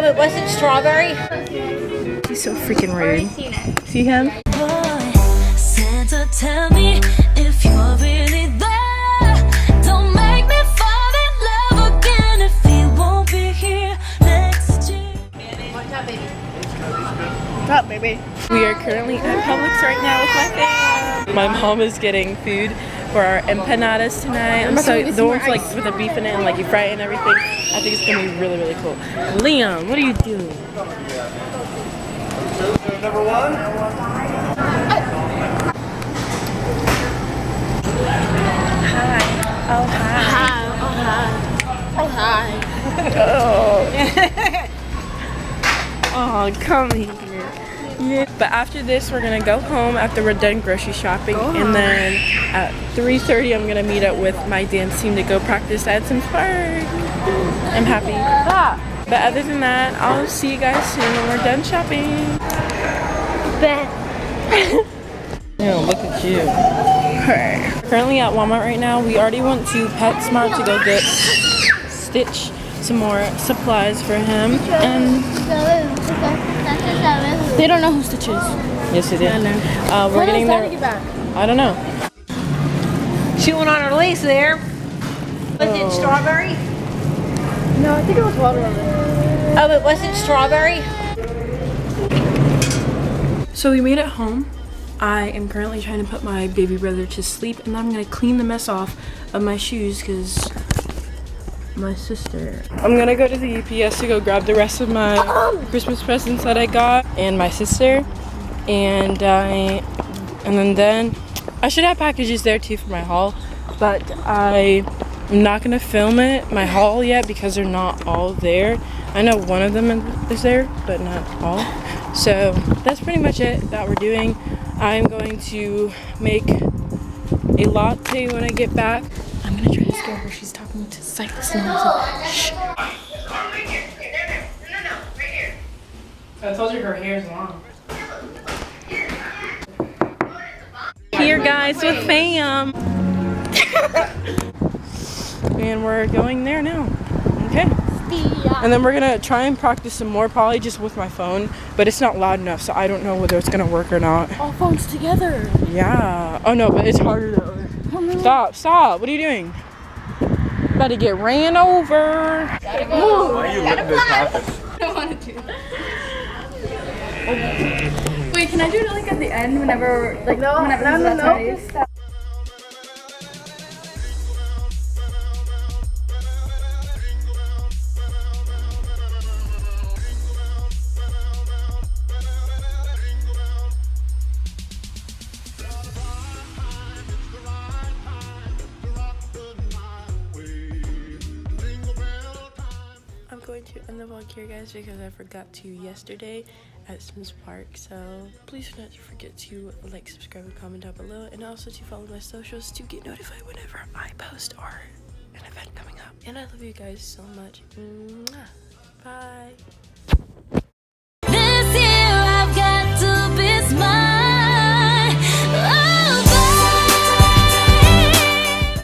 Oh, it wasn't strawberry? He's so freaking rude. See him? Santa, tell me if you're really there. Don't make me fall in love again if he won't be here next year. What's up, baby? What's up, baby? We are currently at Publix right now with my fam. My mom is getting food for our empanadas tonight. I'm so the ones like with the beef in it and like you fry it and everything. I think it's gonna be really, really cool. Liam, what are you doing? Number one. Hi. Oh hi. Oh, hi. Oh, come here. Yeah. But after this, we're gonna go home after we're done grocery shopping, and then at 3:30, I'm gonna meet up with my dance team to go practice at some park. I'm happy. But other than that, I'll see you guys soon when we're done shopping. Yeah, look at you. Currently at Walmart right now. We already went to PetSmart to go get Stitch some more supplies for him, and they don't know who Stitch is. Yes, they did. We're getting there. I don't know. Chewing on her lace there. Was it strawberry? No, I think it was watermelon. Oh, it wasn't strawberry? So we made it home. I am currently trying to put my baby brother to sleep, and I'm gonna clean the mess off of my shoes because my sister. I'm gonna go to the UPS to go grab the rest of my Christmas presents that I got, and my sister, and then I should have packages there too for my haul, but I'm not gonna film my haul yet because they're not all there. I know one of them is there, but not all. So that's pretty much it that we're doing. I'm going to make a latte when I get back. I'm gonna try to scare her. She's talking to Silas and shh. I told you her hair's long. Here guys with fam. And we're going there now. Okay. And then we're gonna try and practice some more, probably just with my phone, but it's not loud enough, so I don't know whether it's gonna work or not. All phones together. Yeah. Oh no, but it's harder though. Stop. What are you doing? About to get ran over. Why are you letting this happen? I don't want to do that. Wait, can I do it like at the end whenever, like, whenever no. I'm going to end the vlog here, guys, because I forgot to yesterday at Sims Park. So please do not forget to like, subscribe, and comment down below, and also to follow my socials to get notified whenever I post or an event coming up. And I love you guys so much. Mwah.